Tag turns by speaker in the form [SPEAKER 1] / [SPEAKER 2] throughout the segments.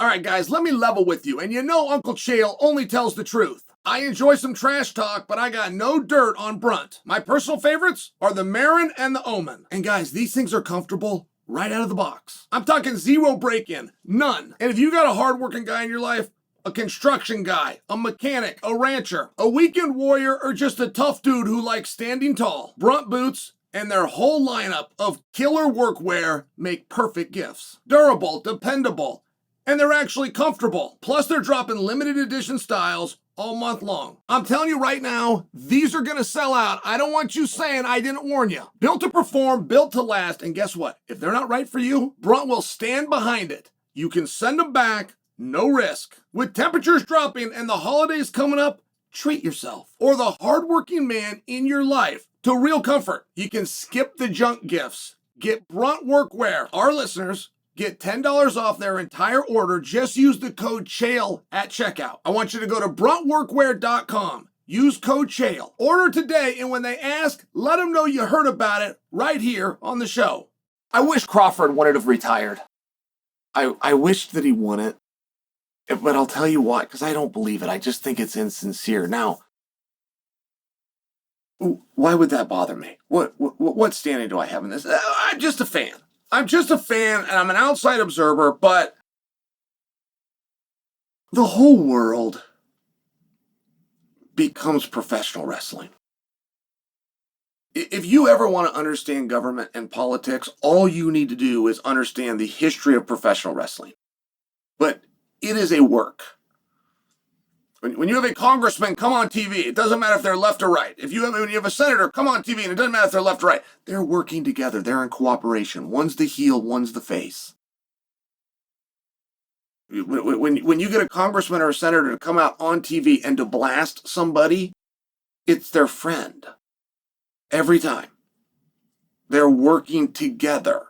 [SPEAKER 1] All right, guys, let me level with you. And you know Uncle Chael only tells the truth. I enjoy some trash talk, but I got no dirt on Brunt. My personal favorites are the Marin and the Omen. And guys, these things are comfortable right out of the box. I'm talking zero break-in, none. And if you got a hardworking guy in your life, a construction guy, a mechanic, a rancher, a weekend warrior, or just a tough dude who likes standing tall, Brunt boots and their whole lineup of killer workwear make perfect gifts. Durable, dependable, and they're actually comfortable. Plus, they're dropping limited edition styles all month long. I'm telling you right now, these are gonna sell out. I don't want you saying I didn't warn you. Built to perform, built to last, and guess what? If they're not right for you, Brunt will stand behind it. You can send them back, no risk. With temperatures dropping and the holidays coming up, treat yourself or the hardworking man in your life to real comfort. You can skip the junk gifts. Get Brunt workwear. Our listeners get $10 off their entire order. Just use the code CHAEL at checkout. I want you to go to bruntworkwear.com. Use code CHAEL. Order today, and when they ask, let them know you heard about it right here on the show. I wish Crawford wouldn't have retired. I wish that he wouldn't. But I'll tell you what, because I don't believe it. I just think it's insincere. Now, why would that bother me? What standing do I have in this? I'm just a fan. I'm just a fan, and I'm an outside observer, but the whole world becomes professional wrestling. If you ever want to understand government and politics, all you need to do is understand the history of professional wrestling. But it is a work. When you have a congressman come on TV, it doesn't matter if they're left or right. When you have a senator come on TV, and it doesn't matter if they're left or right. They're working together. They're in cooperation. One's the heel, one's the face. When you get a congressman or a senator to come out on TV and to blast somebody, it's their friend. Every time. They're working together.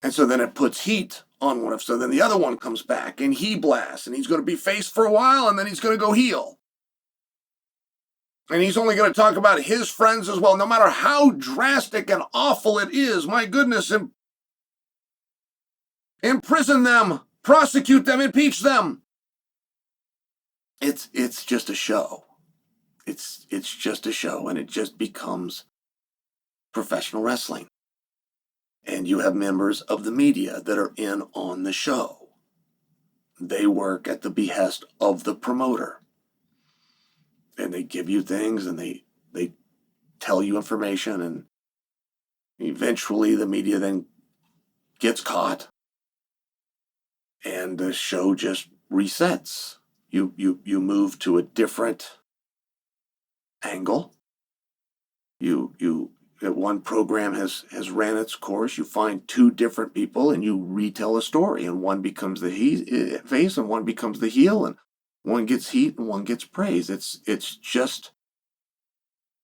[SPEAKER 1] And so then it puts heat on one of, so then the other one comes back and he blasts, and he's going to be face for a while, and then he's going to go heel. And he's only going to talk about his friends as well, no matter how drastic and awful it is. My goodness, imprison them, prosecute them, impeach them. It's just a show. It's just a show, and it just becomes professional wrestling. And you have members of the media that are in on the show. They work at the behest of the promoter. And they give you things, and they tell you information, and eventually the media then gets caught. And the show just resets. You move to a different angle. One program has ran its course. You find two different people and you retell a story, and one becomes the face and one becomes the heel, and one gets heat and one gets praise. It's just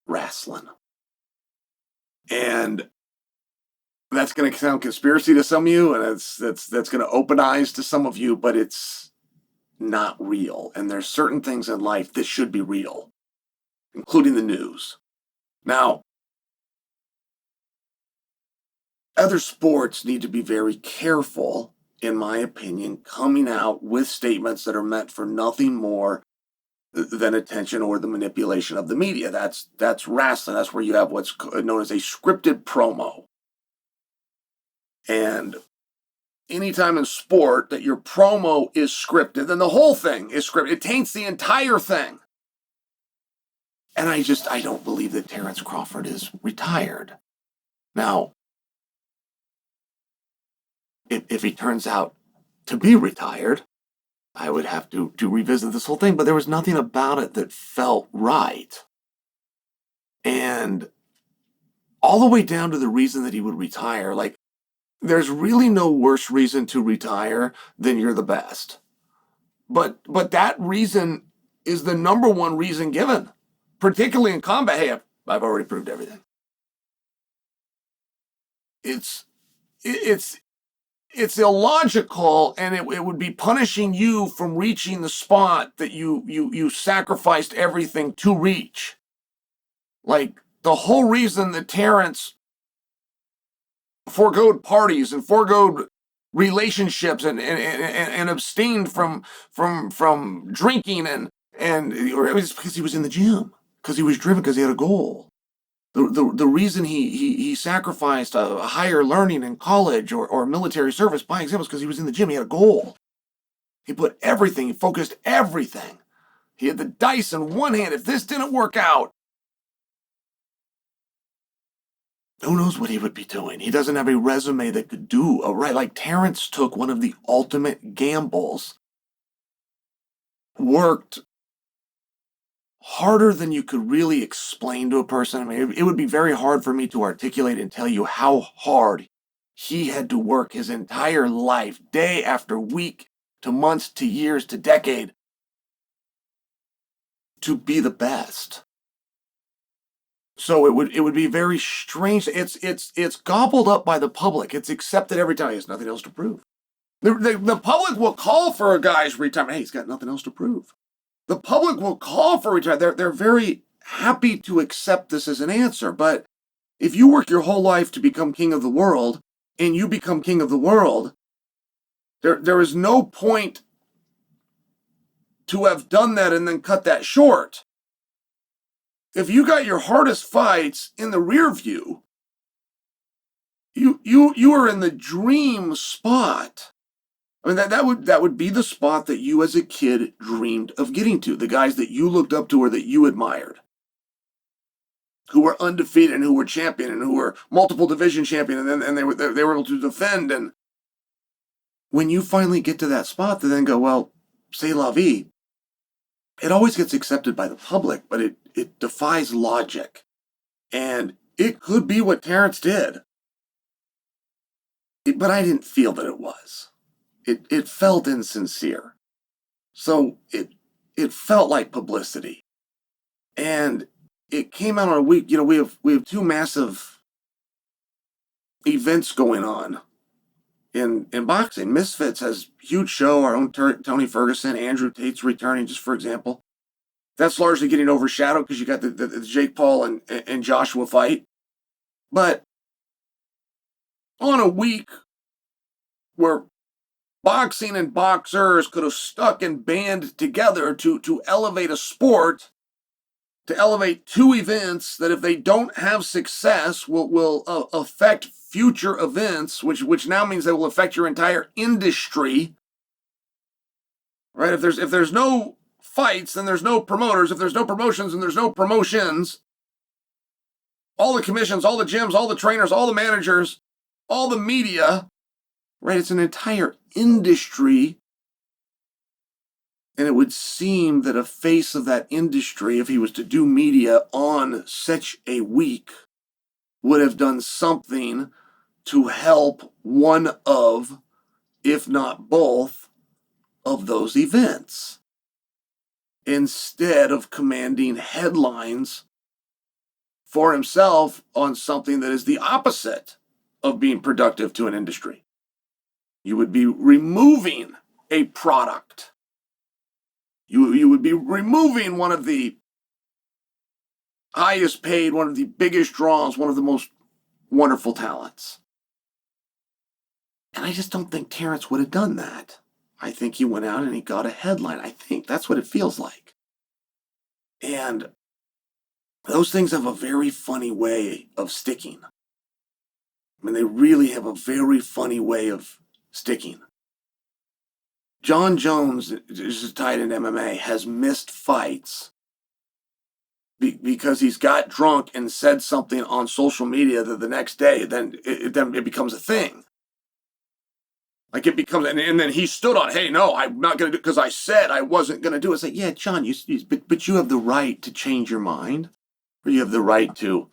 [SPEAKER 1] wrestling. And that's going to sound conspiracy to some of you, and that's going to open eyes to some of you, but it's not real. And there's certain things in life that should be real, including the news. Now, other sports need to be very careful, in my opinion, coming out with statements that are meant for nothing more than attention or the manipulation of the media. That's wrestling. That's where you have what's known as a scripted promo. And anytime in sport that your promo is scripted, then the whole thing is scripted. It taints the entire thing. And I don't believe that Terence Crawford is retired. Now, if he turns out to be retired, I would have to revisit this whole thing, but there was nothing about it that felt right. And all the way down to the reason that he would retire, like, there's really no worse reason to retire than you're the best. But that reason is the number one reason given, particularly in combat. Hey, I've already proved everything. It's illogical, and it would be punishing you from reaching the spot that you sacrificed everything to reach. Like, the whole reason that Terrence foregoed parties and foregoed relationships and abstained from drinking or it was because he was in the gym, because he was driven, because he had a goal. The reason he sacrificed a higher learning in college or military service by example is because he was in the gym. He had a goal. He put everything, he focused everything. He had the dice in one hand. If this didn't work out, who knows what he would be doing? He doesn't have a resume that could do a right. Like Terence took one of the ultimate gambles, worked harder than you could really explain to a person. I mean, it would be very hard for me to articulate and tell you how hard he had to work his entire life, day after week, to months, to years, to decade, to be the best. So it would be very strange. It's gobbled up by the public. It's accepted every time. He has nothing else to prove. The public will call for a guy's retirement. Hey, he's got nothing else to prove. The public will call for retirement. They're very happy to accept this as an answer. But if you work your whole life to become king of the world, and you become king of the world, there is no point to have done that and then cut that short. If you got your hardest fights in the rear view, you are in the dream spot. I mean, that would be the spot that you as a kid dreamed of getting to. The guys that you looked up to or that you admired, who were undefeated and who were champion and who were multiple division champion, and they were able to defend. And when you finally get to that spot, they then go, well, c'est la vie. It always gets accepted by the public, but it defies logic. And it could be what Terence did. But I didn't feel that it was. It felt insincere. So it felt like publicity. And it came out on a week, we have two massive events going on in boxing. Misfits has a huge show, our own Tony Ferguson, Andrew Tate's returning, just for example. That's largely getting overshadowed because you got the Jake Paul and Joshua fight. But on a week where boxing and boxers could have stuck and band together to elevate a sport, to elevate two events that if they don't have success will affect future events, which now means they will affect your entire industry. Right? If there's no fights, then there's no promoters. If there's no promotions, then there's no promotions. All the commissions, all the gyms, all the trainers, all the managers, all the media, right? It's an entire industry. And it would seem that a face of that industry, if he was to do media on such a week, would have done something to help one of, if not both, of those events, instead of commanding headlines for himself on something that is the opposite of being productive to an industry. You would be removing a product. You would be removing one of the highest paid, one of the biggest draws, one of the most wonderful talents. And I just don't think Terence would have done that. I think he went out and he got a headline. I think that's what it feels like. And those things have a very funny way of sticking. I mean, they really have a very funny way of sticking. John Jones, is tied in MMA, has missed fights because he's got drunk and said something on social media that the next day, then it becomes a thing. Like it becomes, and then he stood on, hey, no, I'm not going to do it because I said I wasn't going to do it. It's like, yeah, John, but you have the right to change your mind, or you have the right to,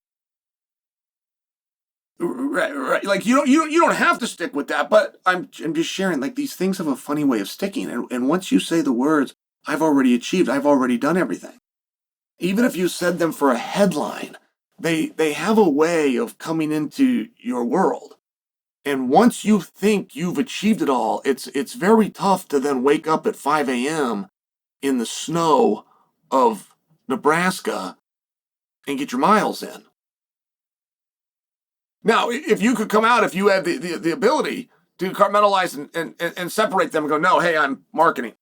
[SPEAKER 1] right. Like you don't have to stick with that. But I'm just sharing. Like these things have a funny way of sticking, and once you say the words, I've already achieved, I've already done everything. Even if you said them for a headline, they have a way of coming into your world. And once you think you've achieved it all, it's very tough to then wake up at 5 a.m. in the snow of Nebraska and get your miles in. Now, if you could come out, if you had the ability to compartmentalize and separate them and go, no, hey, I'm marketing.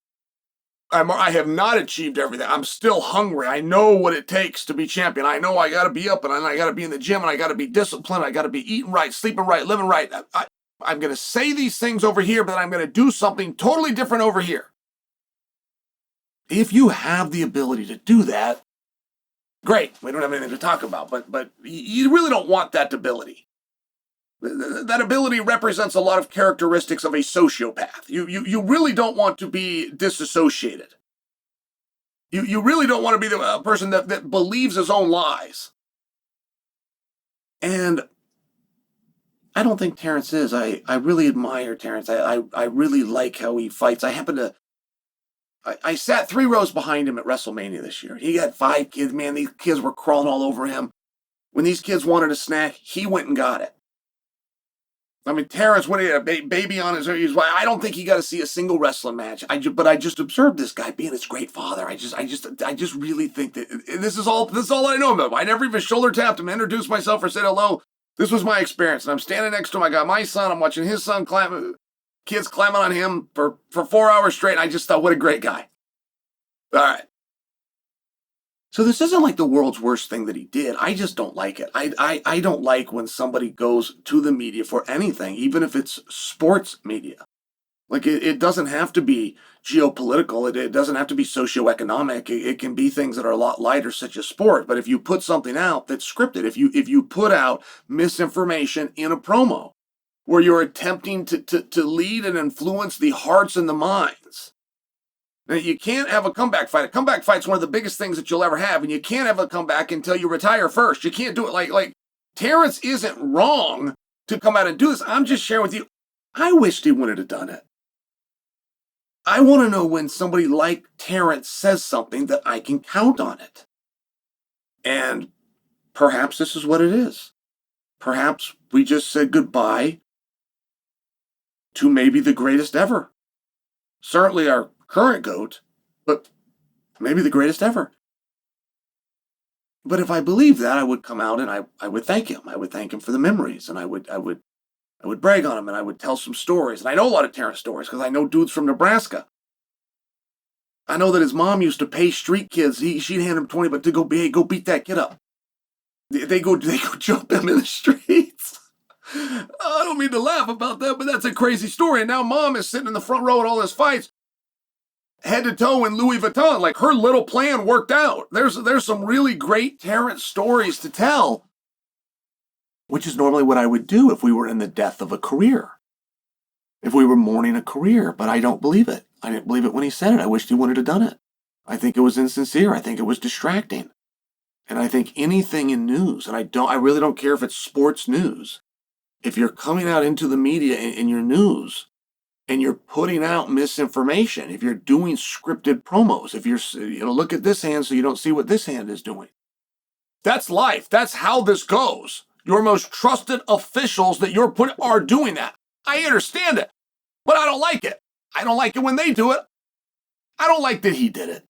[SPEAKER 1] I have not achieved everything. I'm still hungry. I know what it takes to be champion. I know I got to be up and I got to be in the gym and I got to be disciplined. I got to be eating right, sleeping right, living right. I'm going to say these things over here, but I'm going to do something totally different over here. If you have the ability to do that, great. We don't have anything to talk about, but you really don't want that ability. That ability represents a lot of characteristics of a sociopath. You really don't want to be disassociated. You really don't want to be the person that believes his own lies. And I don't think Terence is. I really admire Terence. I really like how he fights. I sat 3 rows behind him at WrestleMania this year. He had 5 kids. Man, these kids were crawling all over him. When these kids wanted a snack, he went and got it. I mean, Terence, when he had a baby on his I don't think he got to see a single wrestling match. But I just observed this guy being his great father. I just really think that this is all I know about him. I never even shoulder tapped him, introduced myself, or said hello. This was my experience, and I'm standing next to him. I got my son. I'm watching his son kids climbing on him for 4 hours straight. And I just thought, what a great guy. All right. So this isn't like the world's worst thing that he did. I just don't like it. I don't like when somebody goes to the media for anything, even if it's sports media. Like it doesn't have to be geopolitical. It doesn't have to be socioeconomic. It can be things that are a lot lighter, such as sport. But if you put something out that's scripted, if you put out misinformation in a promo where you're attempting to lead and influence the hearts and the minds, now, you can't have a comeback fight. A comeback fight's one of the biggest things that you'll ever have, and you can't have a comeback until you retire first. You can't do it like Terence isn't wrong to come out and do this. I'm just sharing with you, I wished he wouldn't have done it. I want to know when somebody like Terence says something that I can count on it. And perhaps this is what it is. Perhaps we just said goodbye to maybe the greatest ever. Certainly our current GOAT, but maybe the greatest ever. But if I believed that, I would come out and I would thank him. I would thank him for the memories, and I would brag on him, and I would tell some stories. And I know a lot of Terrence stories because I know dudes from Nebraska. I know that his mom used to pay street kids. She'd hand him 20, but to go beat that kid up. They go jump him in the streets. I don't mean to laugh about that, but that's a crazy story. And now mom is sitting in the front row at all his fights, head to toe in Louis Vuitton. Like her little plan worked out. There's some really great Terrence stories to tell, which is normally what I would do if we were in the death of a career, if we were mourning a career. But I don't believe it. I didn't believe it when he said it. I wished he wouldn't have done it. I think it was insincere. I think it was distracting. And I think anything in news, and I really don't care if it's sports news, if you're coming out into the media in your news and you're putting out misinformation, if you're doing scripted promos, if you're, look at this hand so you don't see what this hand is doing. That's life. That's how this goes. Your most trusted officials that you're putting are doing that. I understand it, but I don't like it. I don't like it when they do it. I don't like that he did it.